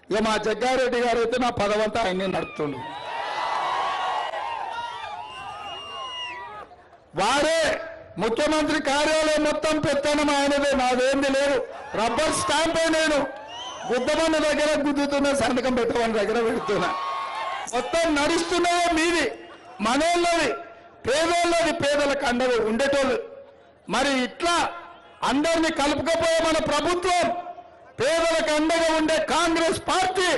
ఇక మా జగ్గారెడ్డి గారు అయితే నా పదవంతా ఆయన్ని నడుపుతుండు. వారే ముఖ్యమంత్రి కార్యాలయం మొత్తం పెత్తనం ఆయనదే, నాదేంది లేదు. రబ్బర్ స్టాంపే నేను గుద్దమన్న దగ్గర గుద్దుతున్న, సంతకం పెట్టమన్న దగ్గర పెడుతున్నా. మొత్తం నడుస్తున్నదో మీది, మనోళ్ళది, పేదోళ్ళది, పేదలకు అండగా ఉండేటోళ్ళు. మరి ఇట్లా అందరినీ కలుపుకపోయే మన ప్రభుత్వం, పేదలకు అండగా ఉండే కాంగ్రెస్ పార్టీ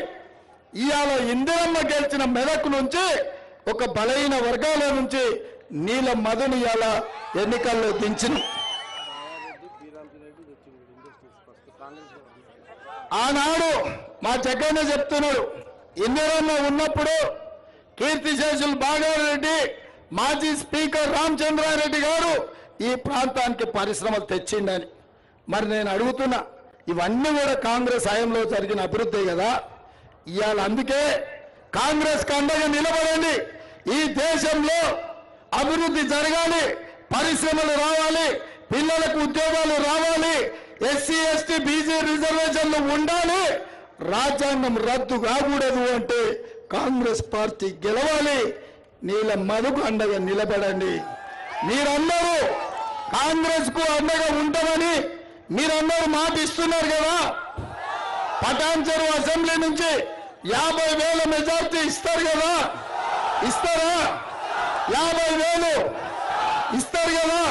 ఇవాళ ఇందిరమ్మ గెలిచిన మెదక్ నుంచి ఒక బలహీన వర్గాల నుంచి నీల మధుని ఇవాళ ఎన్నికల్లో దించిన. ఆనాడు మా జగన్ చెప్తున్నాడు, ఇందిరమ్మ ఉన్నప్పుడు కీర్తిశేషులు బాగారెడ్డి, మాజీ స్పీకర్ రామచంద్రారెడ్డి గారు ఈ ప్రాంతానికి పరిశ్రమలు తెచ్చిండని. మరి నేను అడుగుతున్నా, ఇవన్నీ కూడా కాంగ్రెస్ హయాంలో జరిగిన అభివృద్ధి కదా. ఇవాళ అందుకే కాంగ్రెస్ అండగా నిలబడండి. ఈ దేశంలో అభివృద్ధి జరగాలి, పరిశ్రమలు రావాలి, పిల్లలకు ఉద్యోగాలు రావాలి, ఎస్సీ ఎస్టీ బీసీ రిజర్వేషన్లు ఉండాలి, రాజ్యాంగం రద్దు కాకూడదు అంటే కాంగ్రెస్ పార్టీ గెలవాలి. నీల మధుకు అండగా నిలబడండి. మీరందరూ కాంగ్రెస్ కు అండగా ఉంటామని మీరందరూ మాట ఇస్తున్నారు కదా. పటాన్ చెరువు అసెంబ్లీ నుంచి 50,000 మెజార్టీ ఇస్తారు కదా, ఇస్తారా? 50,000 ఇస్తారు కదా.